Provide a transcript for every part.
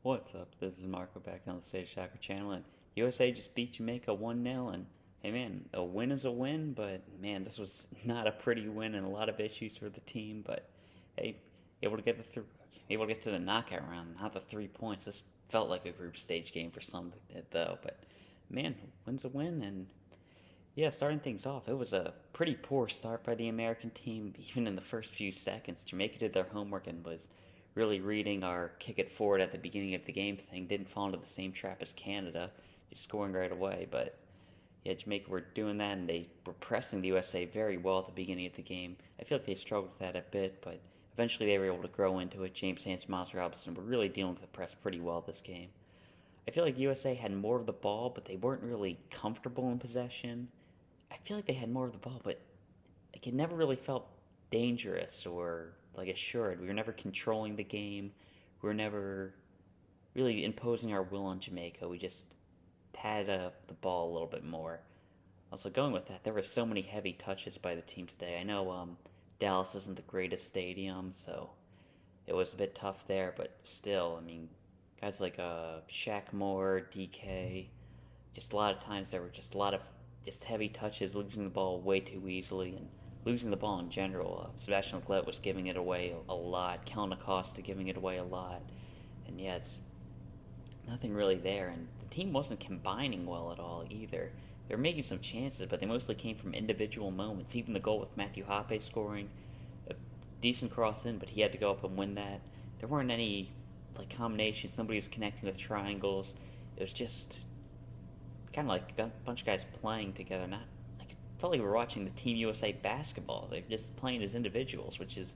What's up? This is Marco back on the Stage Soccer channel, and USA just beat Jamaica 1-0. And hey man, a win is a win, but man, this was not a pretty win and a lot of issues for the team. But hey, able to get able to get to the knockout round, not the 3 points. This felt like a group stage game for some though. But man, win's a win, and yeah, starting things off, it was a pretty poor start by the American team. Even in the first few seconds, Jamaica did their homework and was really reading our kick it forward at the beginning of the game thing. Didn't fall into the same trap as Canada, just scoring right away. But yeah, Jamaica were doing that, and they were pressing the USA very well at the beginning of the game. I feel like they struggled with that a bit, but eventually they were able to grow into it. James Sands, Miles Robinson were really dealing with the press pretty well this game. I feel like USA had more of the ball, but they weren't really comfortable in possession. I feel like they had more of the ball, but like it never really felt dangerous or like assured. We were never controlling the game. We were never really imposing our will on Jamaica. We just had the ball a little bit more. Also, going with that, there were so many heavy touches by the team today. I know Dallas isn't the greatest stadium, so it was a bit tough there, but still, I mean, guys like Shaq Moore, Dike, just a lot of times there were just a lot of just heavy touches, losing the ball way too easily, and losing the ball in general. Sebastian was giving it away a lot. Kellyn Acosta giving it away a lot. And yeah, it's nothing really there. And the team wasn't combining well at all either. They were making some chances, but they mostly came from individual moments. Even the goal with Matthew Hoppe scoring, a decent cross in, but he had to go up and win that. There weren't any like combinations. Nobody was connecting with triangles. It was just kind of like a bunch of guys playing together. Not like felt like we were watching the Team USA basketball. They're just playing as individuals, which is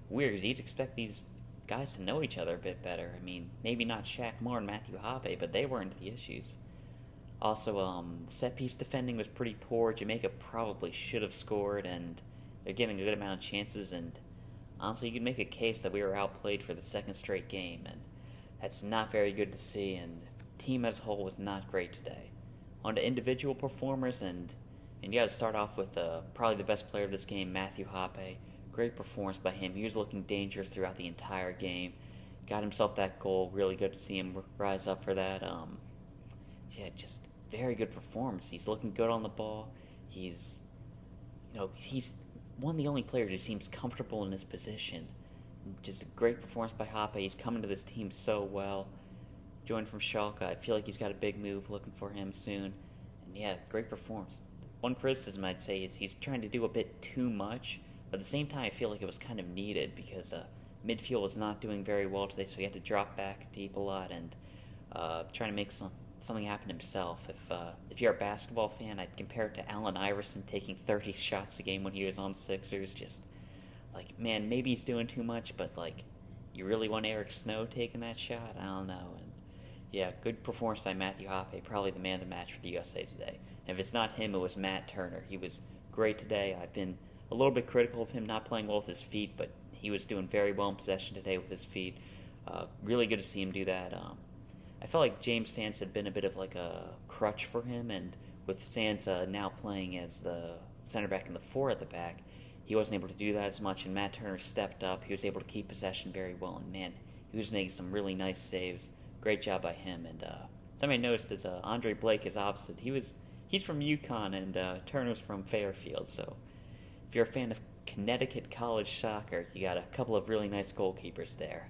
weird because you'd expect these guys to know each other a bit better. I mean, maybe not Shaq Moore and Matthew Hoppe, but they weren't the issues. Also, set piece defending was pretty poor. Jamaica probably should have scored, and they're getting a good amount of chances. And honestly, you could make a case that we were outplayed for the second straight game, and that's not very good to see. And the team as a whole was not great today. On to individual performers, and you got to start off with probably the best player of this game, Matthew Hoppe. Great performance by him. He was looking dangerous throughout the entire game. Got himself that goal. Really good to see him rise up for that. Yeah, just very good performance. He's looking good on the ball. He's one of the only players who seems comfortable in his position. Just a great performance by Hoppe. He's coming to this team so well. Joined from Schalke. I feel like he's got a big move looking for him soon. And yeah, great performance. One criticism I'd say is he's trying to do a bit too much, but at the same time I feel like it was kind of needed because midfield was not doing very well today, so he had to drop back deep a lot and trying to make something happen himself. If you're a basketball fan, I'd compare it to Allen Iverson taking 30 shots a game when he was on Sixers. Just like, man, maybe he's doing too much, but like, you really want Eric Snow taking that shot? I don't know. And yeah, good performance by Matthew Hoppe, probably the man of the match for the USA today. And if it's not him, it was Matt Turner. He was great today. I've been a little bit critical of him not playing well with his feet, but he was doing very well in possession today with his feet. Really good to see him do that. I felt like James Sands had been a bit of like a crutch for him, and with Sands now playing as the center back and the four at the back, he wasn't able to do that as much, and Matt Turner stepped up. He was able to keep possession very well, and man, he was making some really nice saves. Great job by him. And somebody noticed is Andre Blake is opposite. He's from UConn, and Turner's from Fairfield. So if you're a fan of Connecticut college soccer, you got a couple of really nice goalkeepers there.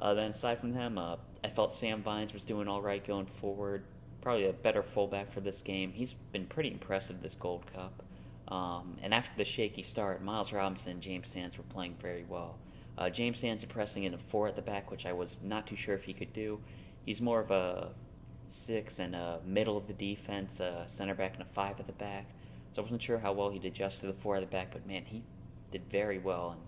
Then aside from them, I felt Sam Vines was doing all right going forward. Probably a better fullback for this game. He's been pretty impressive this Gold Cup. And after the shaky start, Miles Robinson and James Sands were playing very well. James Sands impressing in a 4 at the back, which I was not too sure if he could do. He's more of a 6 and a middle of the defense, center back and a 5 at the back. So I wasn't sure how well he'd adjust to the 4 at the back, but man, he did very well. And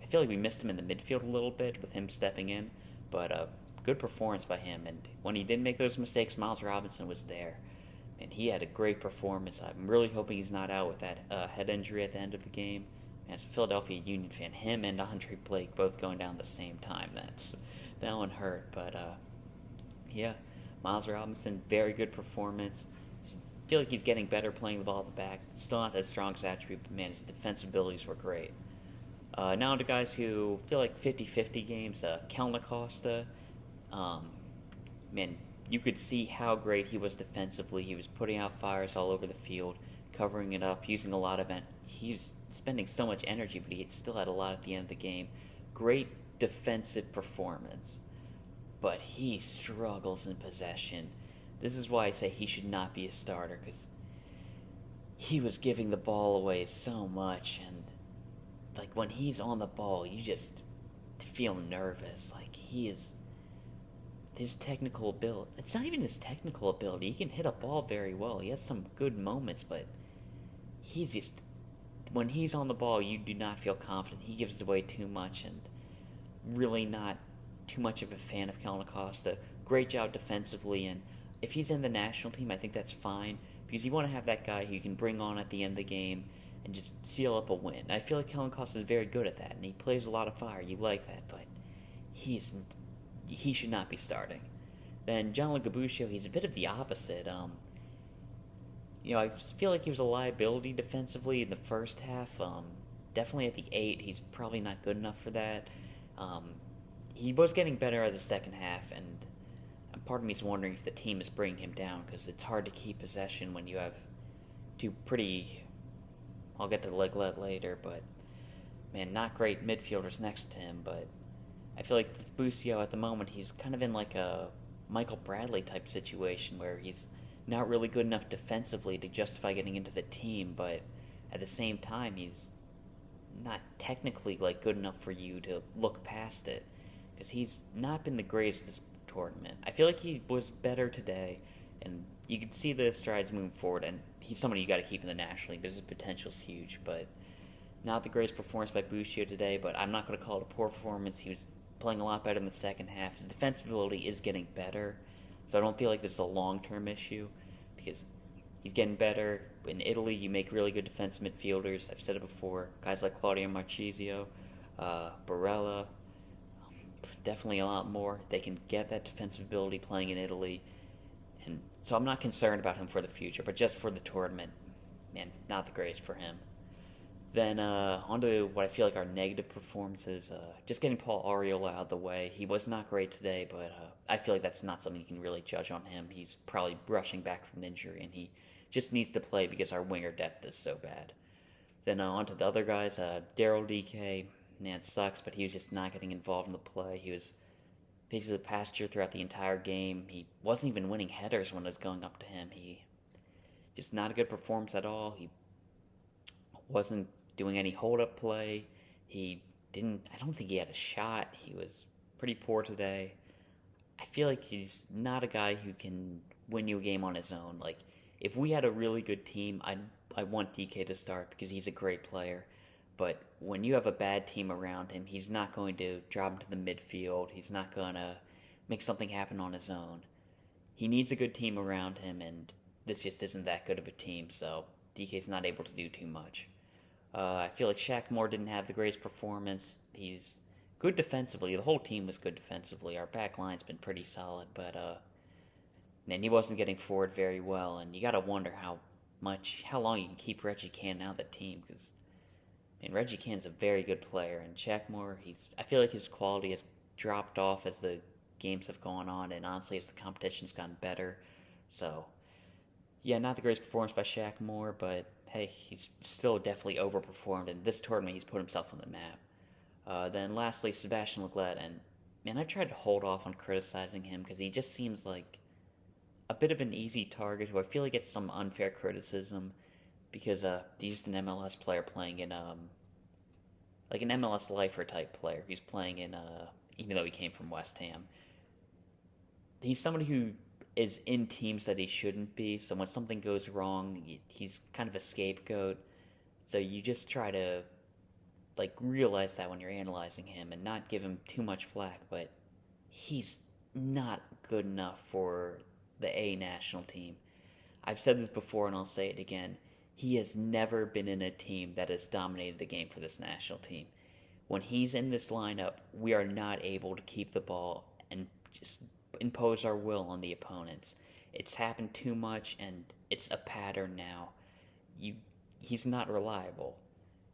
I feel like we missed him in the midfield a little bit with him stepping in, but good performance by him. And when he did make those mistakes, Miles Robinson was there. And he had a great performance. I'm really hoping he's not out with that head injury at the end of the game. As a Philadelphia Union fan, him and Andre Blake both going down at the same time. That one hurt. But yeah, Miles Robinson, very good performance. I feel like he's getting better playing the ball at the back. Still not his strongest attribute, but man, his defensive abilities were great. Now to guys who feel like 50-50 games. Kellyn Acosta, Um, man, you could see how great he was defensively. He was putting out fires all over the field, covering it up, using a lot of it. He's spending so much energy, but he still had a lot at the end of the game. Great defensive performance, but he struggles in possession. This is why I say he should not be a starter, because he was giving the ball away so much, and like when he's on the ball, you just feel nervous. Like his technical ability. It's not even his technical ability. He can hit a ball very well. He has some good moments, but he's just when he's on the ball, you do not feel confident. He gives away too much, and really not too much of a fan of Kellyn Acosta. Great job defensively, and if he's in the national team, I think that's fine, because you want to have that guy who you can bring on at the end of the game and just seal up a win. And I feel like Kellyn Acosta is very good at that, and he plays a lot of fire. You like that, but he should not be starting. Then Gianluca Busio, he's a bit of the opposite. I feel like he was a liability defensively in the first half. Definitely at the 8, he's probably not good enough for that. He was getting better at the second half, and part of me is wondering if the team is bringing him down, because it's hard to keep possession when you have two pretty... I'll get to Lletget later, but man, not great midfielders next to him. But I feel like with Busio at the moment, he's kind of in like a Michael Bradley type situation where he's not really good enough defensively to justify getting into the team, but at the same time, he's not technically like good enough for you to look past it, because he's not been the greatest this tournament. I feel like he was better today, and you can see the strides moving forward, and he's somebody you got to keep in the National League because his potential's huge. But not the greatest performance by Busio today, but I'm not going to call it a poor performance. He was playing a lot better in the second half. His defensive ability is getting better, so I don't feel like this is a long-term issue, because he's getting better. In Italy, you make really good defensive midfielders. I've said it before. Guys like Claudio Marchisio, Barella, definitely a lot more. They can get that defensive ability playing in Italy. And so I'm not concerned about him for the future, but just for the tournament, man, not the greatest for him. Then on to what I feel like are negative performances. Just getting Paul Arriola out of the way. He was not great today, but I feel like that's not something you can really judge on him. He's probably rushing back from an injury, and he just needs to play because our winger depth is so bad. Then on to the other guys. Daryl, Dike, man, sucks, but he was just not getting involved in the play. He was basically the passenger throughout the entire game. He wasn't even winning headers when it was going up to him. He just not a good performance at all. He wasn't doing any hold-up play. I don't think he had a shot. He was pretty poor today. I feel like he's not a guy who can win you a game on his own. Like, if we had a really good team, I want Dike to start because he's a great player. But when you have a bad team around him, he's not going to drop into the midfield. He's not going to make something happen on his own. He needs a good team around him, and this just isn't that good of a team, so Dike's not able to do too much. I feel like Shaq didn't have the greatest performance. He's good defensively. The whole team was good defensively. Our back line's been pretty solid, but man, he wasn't getting forward very well, and you got to wonder how long you can keep Reggie out of the team, because Reggie Can's a very good player, and Shaq I feel like his quality has dropped off as the games have gone on, and honestly, as the competition's gotten better. So, yeah, not the greatest performance by Shaq but hey, he's still definitely overperformed. In this tournament, he's put himself on the map. Then lastly, Sebastian Lletget, and man, I've tried to hold off on criticizing him because he just seems like a bit of an easy target who I feel like gets some unfair criticism because he's just an MLS player playing in like an MLS lifer type player. He's playing in even though he came from West Ham. He's somebody who is in teams that he shouldn't be, so when something goes wrong, he's kind of a scapegoat. So you just try to realize that when you're analyzing him and not give him too much flack, but he's not good enough for the A national team. I've said this before and I'll say it again. He has never been in a team that has dominated a game for this national team. When he's in this lineup, we are not able to keep the ball and just impose our will on the opponents. It's happened too much, and it's a pattern now. He's not reliable.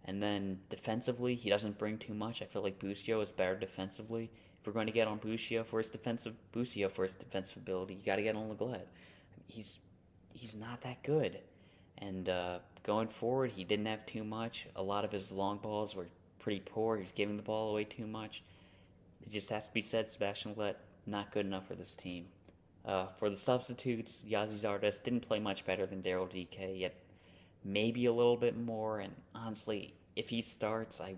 And then defensively, he doesn't bring too much. I feel like Busio is better defensively. If we're going to get on Busio for his defensive ability, you got to get on Lletget. He's not that good. And going forward, he didn't have too much. A lot of his long balls were pretty poor. He was giving the ball away too much. It just has to be said, Sebastian Lletget, not good enough for this team. For the substitutes, Zardes didn't play much better than Daryl, Dike, yet maybe a little bit more. And honestly, if he starts, I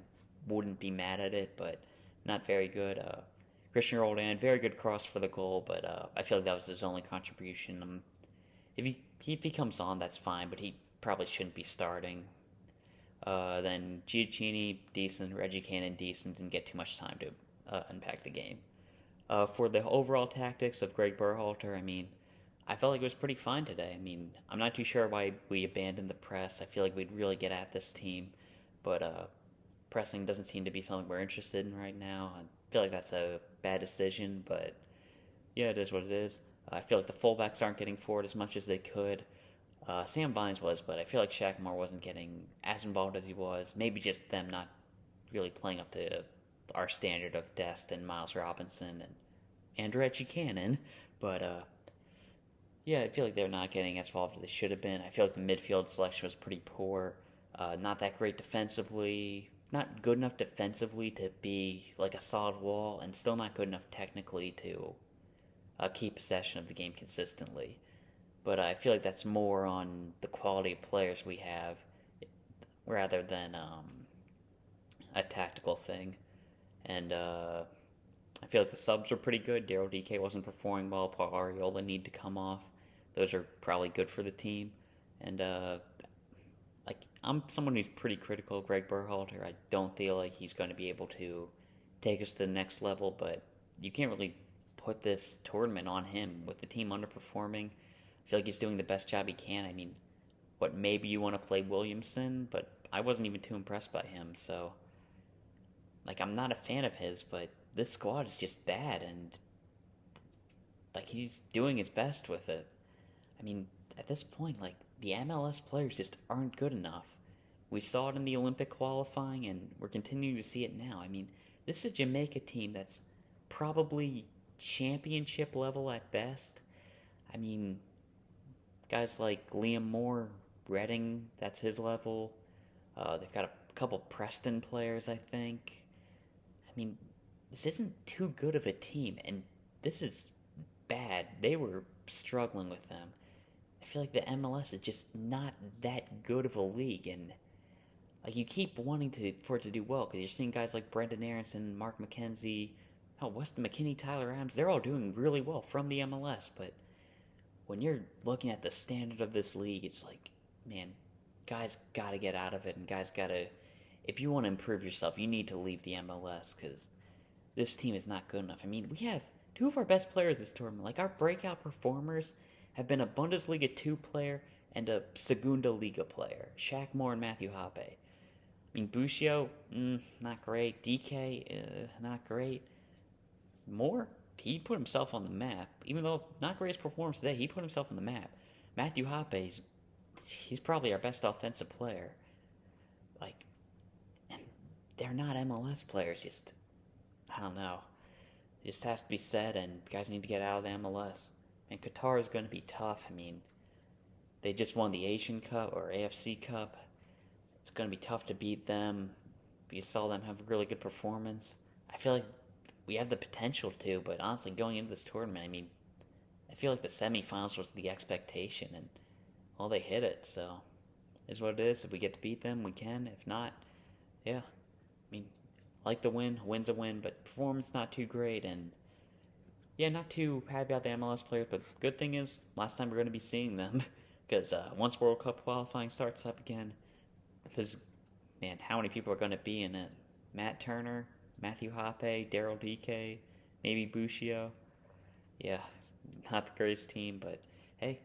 wouldn't be mad at it, but not very good. Cristian Roldan, very good cross for the goal, but I feel like that was his only contribution. If he comes on, that's fine, but he probably shouldn't be starting. Then Gioacchini, decent. Reggie Cannon, decent. Didn't get too much time to unpack the game. For the overall tactics of Gregg Berhalter, I mean, I felt like it was pretty fine today. I mean, I'm not too sure why we abandoned the press. I feel like we'd really get at this team, but pressing doesn't seem to be something we're interested in right now. I feel like that's a bad decision, but yeah, it is what it is. I feel like the fullbacks aren't getting forward as much as they could. Sam Vines was, but I feel like Shaq wasn't getting as involved as he was. Maybe just them not really playing up to our standard of Dest and Miles Robinson and Reggie Cannon. But yeah, I feel like they're not getting as involved as they should have been. I feel like the midfield selection was pretty poor. Not that great defensively. Not good enough defensively to be like a solid wall, and still not good enough technically to keep possession of the game consistently. But I feel like that's more on the quality of players we have rather than a tactical thing. And I feel like the subs are pretty good. Daryl, Dike wasn't performing well. Paul Arriola need to come off. Those are probably good for the team. And I'm someone who's pretty critical of Gregg Berhalter. I don't feel like he's going to be able to take us to the next level, but you can't really put this tournament on him with the team underperforming. I feel like he's doing the best job he can. I mean, maybe you want to play Williamson, but I wasn't even too impressed by him, so I'm not a fan of his, but this squad is just bad, and he's doing his best with it. I mean, at this point, the MLS players just aren't good enough. We saw it in the Olympic qualifying, and we're continuing to see it now. I mean, this is a Jamaica team that's probably championship level at best. I mean, guys like Liam Moore, Reading, that's his level. They've got a couple Preston players, I think. I mean, this isn't too good of a team, and this is bad. They were struggling with them. I feel like the MLS is just not that good of a league, and you keep wanting for it to do well because you're seeing guys like Brendan Aronson, Mark McKenzie, Weston McKennie, Tyler Adams. They're all doing really well from the MLS, but when you're looking at the standard of this league, it's man, guys got to get out of it, and guys got to, if you want to improve yourself, you need to leave the MLS because this team is not good enough. I mean, we have two of our best players this tournament. Our breakout performers have been a Bundesliga 2 player and a Segunda Liga player, Shaq Moore and Matthew Hoppe. I mean, Busio, not great. Dike, not great. Moore, he put himself on the map. Even though not greatest performance today, he put himself on the map. Matthew Hoppe, he's probably our best offensive player. And they're not MLS players. Just, I don't know. It just has to be said, and guys need to get out of the MLS. And Qatar is going to be tough. I mean, they just won the Asian Cup or AFC Cup. It's going to be tough to beat them. You saw them have a really good performance. I feel like we have the potential to, but honestly, going into this tournament, I mean, I feel like the semifinals was the expectation, and they hit it. So, it is what it is. If we get to beat them, we can. If not, yeah. I mean, the win. A win's a win, but performance not too great, and yeah, not too happy about the MLS players, but good thing is, last time we're going to be seeing them, because once World Cup qualifying starts up again, man, how many people are going to be in it? Matt Turner, Matthew Hoppe, Daryl Dike, maybe Busio. Yeah, not the greatest team, but hey,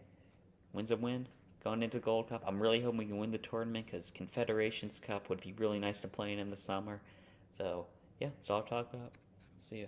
win's a win. Going into the Gold Cup, I'm really hoping we can win the tournament, because Confederations Cup would be really nice to play in the summer. So, yeah, that's all I'll talk about. See ya.